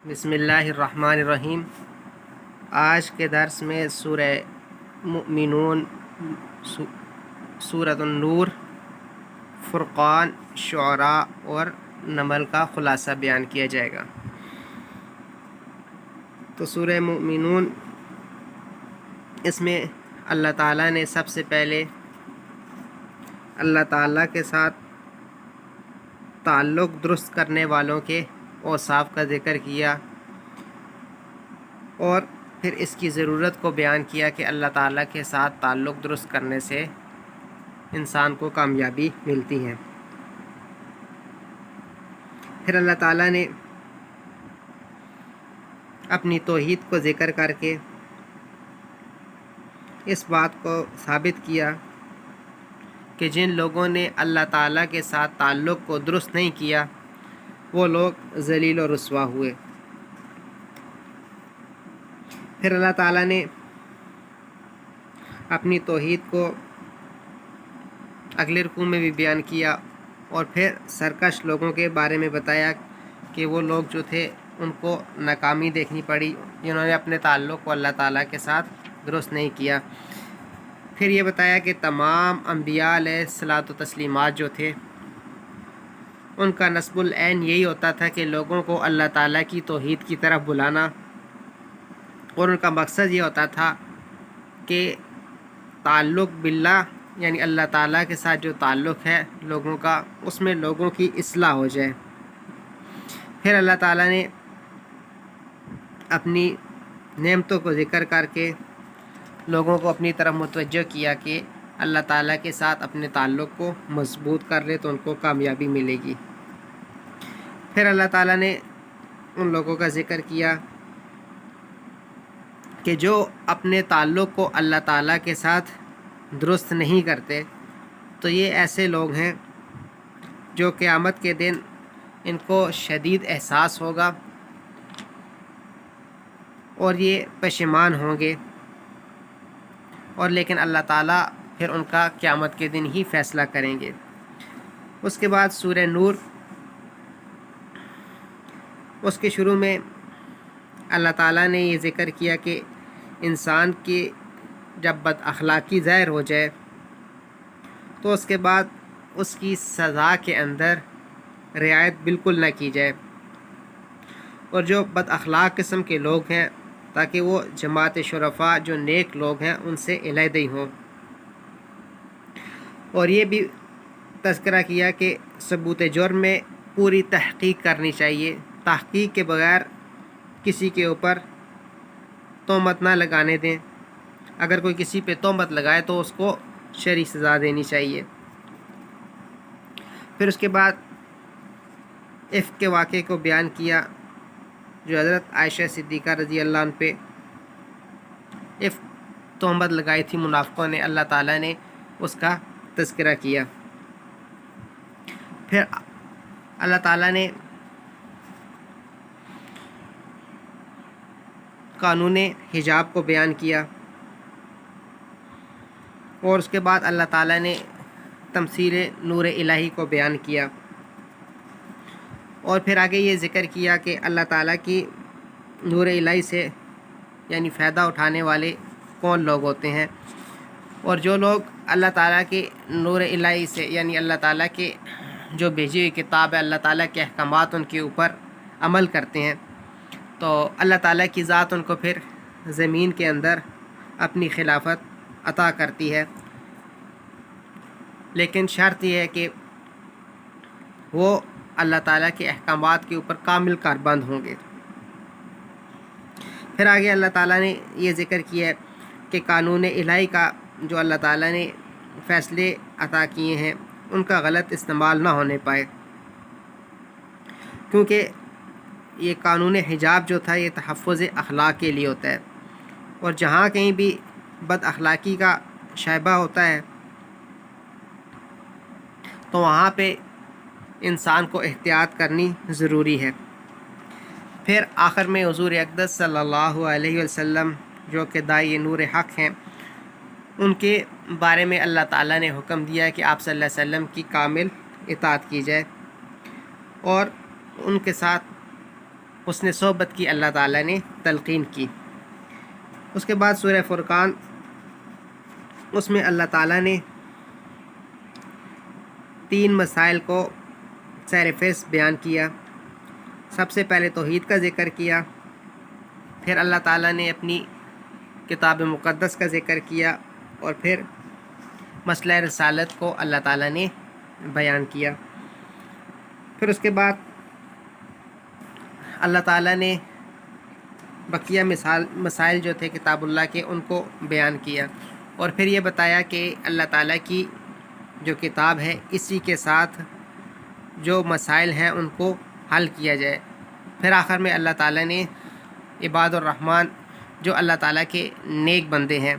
بسم اللہ الرحمن الرحیم۔ آج کے درس میں سورہ مؤمنون، سورۃ النور، فرقان، شعراء اور نمل کا خلاصہ بیان کیا جائے گا۔ تو سورہ مؤمنون، اس میں اللہ تعالیٰ نے سب سے پہلے اللہ تعالیٰ کے ساتھ تعلق درست کرنے والوں کے اوصاف کا ذکر کیا، اور پھر اس کی ضرورت کو بیان کیا کہ اللہ تعالیٰ کے ساتھ تعلق درست کرنے سے انسان کو کامیابی ملتی ہے۔ پھر اللہ تعالیٰ نے اپنی توحید کو ذکر کر کے اس بات کو ثابت کیا کہ جن لوگوں نے اللہ تعالیٰ کے ساتھ تعلق کو درست نہیں کیا وہ لوگ ذلیل و رسوا ہوئے۔ پھر اللہ تعالیٰ نے اپنی توحید کو اگلے رکوع میں بھی بیان کیا، اور پھر سرکش لوگوں کے بارے میں بتایا کہ وہ لوگ جو تھے ان کو ناکامی دیکھنی پڑی جنہوں نے اپنے تعلق کو اللہ تعالیٰ کے ساتھ درست نہیں کیا۔ پھر یہ بتایا کہ تمام انبیاء علیہ الصلاۃ و تسلیمات جو تھے ان کا نصب العین یہی ہوتا تھا کہ لوگوں کو اللہ تعالیٰ کی توحید کی طرف بلانا، اور ان کا مقصد یہ ہوتا تھا کہ تعلق باللہ یعنی اللہ تعالیٰ کے ساتھ جو تعلق ہے لوگوں کا، اس میں لوگوں کی اصلاح ہو جائے۔ پھر اللہ تعالیٰ نے اپنی نعمتوں کو ذکر کر کے لوگوں کو اپنی طرف متوجہ کیا کہ اللہ تعالیٰ کے ساتھ اپنے تعلق کو مضبوط کر لے تو ان کو کامیابی ملے گی۔ پھر اللہ تعالیٰ نے ان لوگوں کا ذکر کیا کہ جو اپنے تعلق کو اللہ تعالیٰ کے ساتھ درست نہیں کرتے تو یہ ایسے لوگ ہیں جو قیامت کے دن ان کو شدید احساس ہوگا اور یہ پشیمان ہوں گے، اور لیکن اللہ تعالیٰ پھر ان کا قیامت کے دن ہی فیصلہ کریں گے۔ اس کے بعد سورہ نور، اس کے شروع میں اللہ تعالیٰ نے یہ ذکر کیا کہ انسان کی جب بد اخلاقی ظاہر ہو جائے تو اس کے بعد اس کی سزا کے اندر رعایت بالکل نہ کی جائے، اور جو بد اخلاق قسم کے لوگ ہیں تاکہ وہ جماعت شرفاء جو نیک لوگ ہیں ان سے علیحدہ ہوں۔ اور یہ بھی تذکرہ کیا کہ ثبوت جرم میں پوری تحقیق کرنی چاہیے، تحقیق کے بغیر کسی کے اوپر تہمت نہ لگانے دیں، اگر کوئی کسی پہ تہمت لگائے تو اس کو شرعی سزا دینی چاہیے۔ پھر اس کے بعد عفق کے واقعے کو بیان کیا جو حضرت عائشہ صدیقہ رضی اللہ عنہ پہ عفق تہمت لگائی تھی منافقوں نے، اللہ تعالیٰ نے اس کا تذکرہ کیا۔ پھر اللہ تعالیٰ نے قانون حجاب کو بیان کیا، اور اس کے بعد اللہ تعالیٰ نے تمثیل نور الہی کو بیان کیا، اور پھر آگے یہ ذکر کیا کہ اللہ تعالیٰ کی نور الہی سے یعنی فائدہ اٹھانے والے کون لوگ ہوتے ہیں، اور جو لوگ اللہ تعالیٰ کے نور الہی سے یعنی اللہ تعالیٰ کے جو بھیجی ہوئی کتاب ہے، اللہ تعالیٰ کے احکامات ان کے اوپر عمل کرتے ہیں تو اللہ تعالیٰ کی ذات ان کو پھر زمین کے اندر اپنی خلافت عطا کرتی ہے، لیکن شرط یہ ہے کہ وہ اللہ تعالیٰ کے احکامات کے اوپر کامل کاربند ہوں گے۔ پھر آگے اللہ تعالیٰ نے یہ ذکر کیا ہے کہ قانون الہی کا جو اللہ تعالیٰ نے فیصلے عطا کیے ہیں ان کا غلط استعمال نہ ہونے پائے، کیونکہ یہ قانون حجاب جو تھا یہ تحفظ اخلاق کے لیے ہوتا ہے، اور جہاں کہیں بھی بد اخلاقی کا شائبہ ہوتا ہے تو وہاں پہ انسان کو احتیاط کرنی ضروری ہے۔ پھر آخر میں حضور اقدس صلی اللہ علیہ وسلم جو کہ داعی نور حق ہیں ان کے بارے میں اللہ تعالیٰ نے حکم دیا کہ آپ صلی اللہ علیہ وسلم کی کامل اطاعت کی جائے، اور ان کے ساتھ حسن صحبت کی اللہ تعالیٰ نے تلقین کی۔ اس کے بعد سورہ فرقان، اس میں اللہ تعالیٰ نے 3 مسائل کو سیر فہرست بیان کیا۔ سب سے پہلے توحید کا ذکر کیا، پھر اللہ تعالیٰ نے اپنی کتاب مقدس کا ذکر کیا، اور پھر مسئلہ رسالت کو اللہ تعالیٰ نے بیان کیا۔ پھر اس کے بعد اللہ تعالیٰ نے بقیہ مسائل جو تھے کتاب اللہ کے ان کو بیان کیا، اور پھر یہ بتایا کہ اللہ تعالیٰ کی جو کتاب ہے اسی کے ساتھ جو مسائل ہیں ان کو حل کیا جائے۔ پھر آخر میں اللہ تعالیٰ نے عباد الرحمن جو اللہ تعالیٰ کے نیک بندے ہیں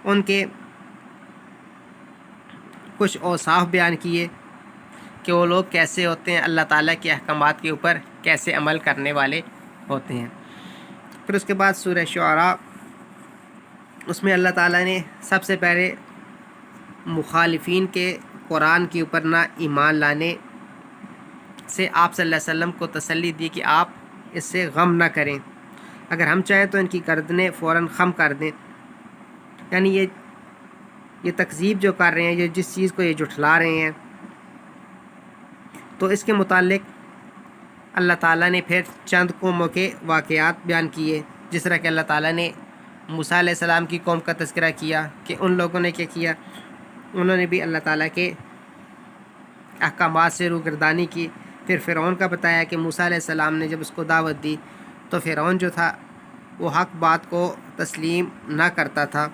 ان کے کچھ اوصاف بیان کیے کہ وہ لوگ کیسے ہوتے ہیں، اللہ تعالیٰ کے احکامات کے اوپر کیسے عمل کرنے والے ہوتے ہیں۔ پھر اس کے بعد سورہ شعراء، اس میں اللہ تعالیٰ نے سب سے پہلے مخالفین کے قرآن کے اوپر نہ ایمان لانے سے آپ صلی اللہ علیہ وسلم کو تسلی دی کہ آپ اس سے غم نہ کریں، اگر ہم چاہیں تو ان کی گردنیں فوراً خم کر دیں۔ یعنی یہ تکذیب جو کر رہے ہیں، یہ جس چیز کو یہ جھٹلا رہے ہیں، تو اس کے متعلق اللہ تعالیٰ نے پھر چند قوموں کے واقعات بیان کیے، جس طرح کہ اللہ تعالیٰ نے موسیٰ علیہ السلام کی قوم کا تذکرہ کیا کہ ان لوگوں نے کیا کیا، انہوں نے بھی اللہ تعالیٰ کے احکامات سے روگردانی کی۔ پھر فرعون کا بتایا کہ موسیٰ علیہ السلام نے جب اس کو دعوت دی تو فرعون جو تھا وہ حق بات کو تسلیم نہ کرتا تھا،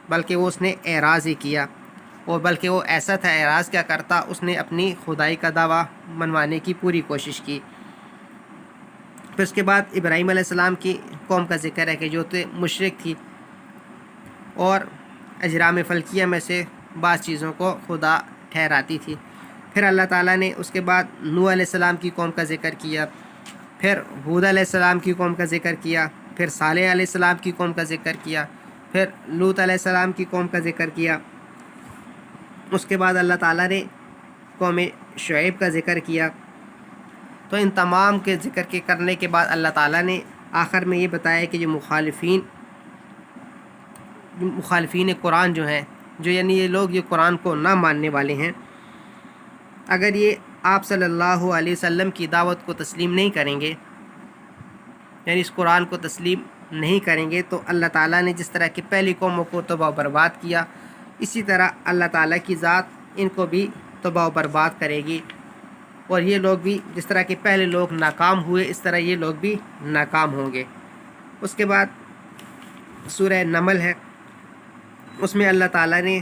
بلکہ وہ اس نے اعراض ہی کیا، اور بلکہ وہ ایسا تھا، اعراض کیا کرتا، اس نے اپنی خدائی کا دعویٰ منوانے کی پوری کوشش کی۔ پھر اس کے بعد ابراہیم علیہ السلام کی قوم کا ذکر ہے کہ جو مشرک تھی اور اجرام فلکیہ میں سے بعض چیزوں کو خدا ٹھہراتی تھی۔ پھر اللہ تعالیٰ نے اس کے بعد نوح علیہ السلام کی قوم کا ذکر کیا، پھر ہود علیہ السلام کی قوم کا ذکر کیا، پھر صالح علیہ السلام کی قوم کا ذکر کیا، پھر لوط علیہ السلام کی قوم کا ذکر کیا۔ اس کے بعد اللہ تعالیٰ نے قوم شعیب کا ذکر کیا۔ تو ان تمام کے ذکر کے کرنے کے بعد اللہ تعالیٰ نے آخر میں یہ بتایا کہ جو مخالفین قرآن جو ہیں، جو یعنی یہ لوگ یہ قرآن کو نہ ماننے والے ہیں، اگر یہ آپ صلی اللہ علیہ وسلم کی دعوت کو تسلیم نہیں کریں گے، یعنی اس قرآن کو تسلیم نہیں کریں گے، تو اللہ تعالیٰ نے جس طرح کی پہلی قوموں کو تباہ و برباد کیا، اسی طرح اللہ تعالیٰ کی ذات ان کو بھی تباہ و برباد کرے گی، اور یہ لوگ بھی جس طرح کہ پہلے لوگ ناکام ہوئے اس طرح یہ لوگ بھی ناکام ہوں گے۔ اس کے بعد سورہ نمل ہے، اس میں اللہ تعالیٰ نے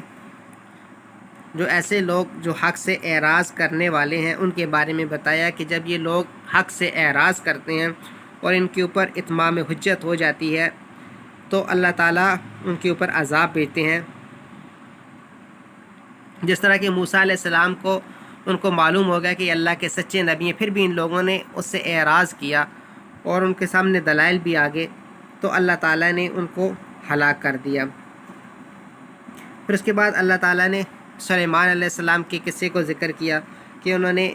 جو ایسے لوگ جو حق سے اعراض کرنے والے ہیں ان کے بارے میں بتایا کہ جب یہ لوگ حق سے اعراض کرتے ہیں اور ان کے اوپر اتمام حجت ہو جاتی ہے تو اللہ تعالیٰ ان کے اوپر عذاب بھیجتے ہیں۔ جس طرح کہ موسیٰ علیہ السلام کو ان کو معلوم ہو گیا کہ اللہ کے سچے نبی ہیں، پھر بھی ان لوگوں نے اس سے اعراض کیا اور ان کے سامنے دلائل بھی آگے، تو اللہ تعالیٰ نے ان کو ہلاک کر دیا۔ پھر اس کے بعد اللہ تعالیٰ نے سلیمان علیہ السلام کے قصے کو ذکر کیا کہ انہوں نے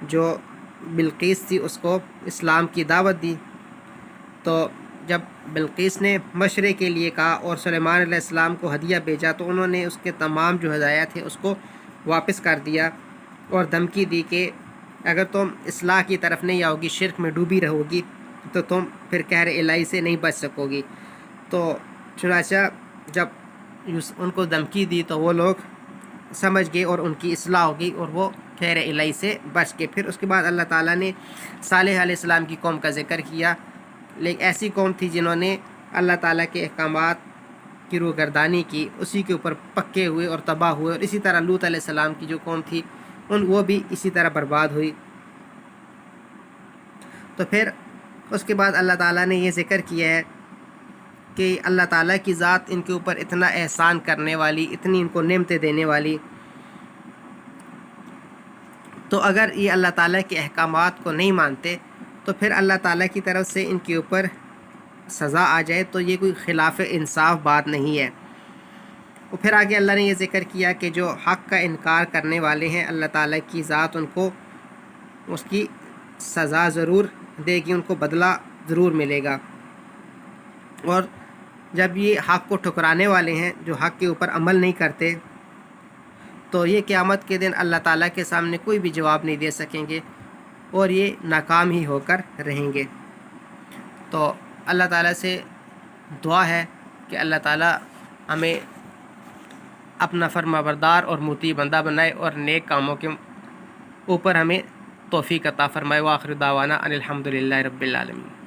جو بلقیس تھی اس کو اسلام کی دعوت دی، تو جب بلقیس نے مشورے کے لیے کہا اور سلیمان علیہ السلام کو ہدیہ بھیجا تو انہوں نے اس کے تمام جو ہدایات تھے اس کو واپس کر دیا اور دھمکی دی کہ اگر تم اصلاح کی طرف نہیں آؤ گی، شرک میں ڈوبی رہو گی، تو تم پھر قہر الہی سے نہیں بچ سکو گی۔ تو چنانچہ جب ان کو دھمکی دی تو وہ لوگ سمجھ گئے اور ان کی اصلاح ہوگی اور وہ قہر الہی سے بچ گئے۔ پھر اس کے بعد اللہ تعالیٰ نے صالح علیہ السلام کی قوم کا ذکر کیا، لیکن ایسی قوم تھی جنہوں نے اللہ تعالیٰ کے احکامات کی روگردانی کی، اسی کے اوپر پکے ہوئے اور تباہ ہوئے، اور اسی طرح لوط علیہ السلام کی جو قوم تھی وہ بھی اسی طرح برباد ہوئی۔ تو پھر اس کے بعد اللہ تعالیٰ نے یہ ذکر کیا ہے کہ اللہ تعالیٰ کی ذات ان کے اوپر اتنا احسان کرنے والی، اتنی ان کو نعمتیں دینے والی، تو اگر یہ اللہ تعالیٰ کے احکامات کو نہیں مانتے تو پھر اللہ تعالیٰ کی طرف سے ان کے اوپر سزا آ جائے تو یہ کوئی خلاف انصاف بات نہیں ہے۔ اور پھر آگے اللہ نے یہ ذکر کیا کہ جو حق کا انکار کرنے والے ہیں اللہ تعالیٰ کی ذات ان کو اس کی سزا ضرور دے گی، ان کو بدلہ ضرور ملے گا۔ اور جب یہ حق کو ٹھکرانے والے ہیں جو حق کے اوپر عمل نہیں کرتے، تو یہ قیامت کے دن اللہ تعالیٰ کے سامنے کوئی بھی جواب نہیں دے سکیں گے اور یہ ناکام ہی ہو کر رہیں گے۔ تو اللہ تعالیٰ سے دعا ہے کہ اللہ تعالیٰ ہمیں اپنا فرما بردار اور مطیع بندہ بنائے اور نیک کاموں کے اوپر ہمیں توفیق عطا فرمائے۔ وآخر دعوانا ان الحمد للہ رب العالمین۔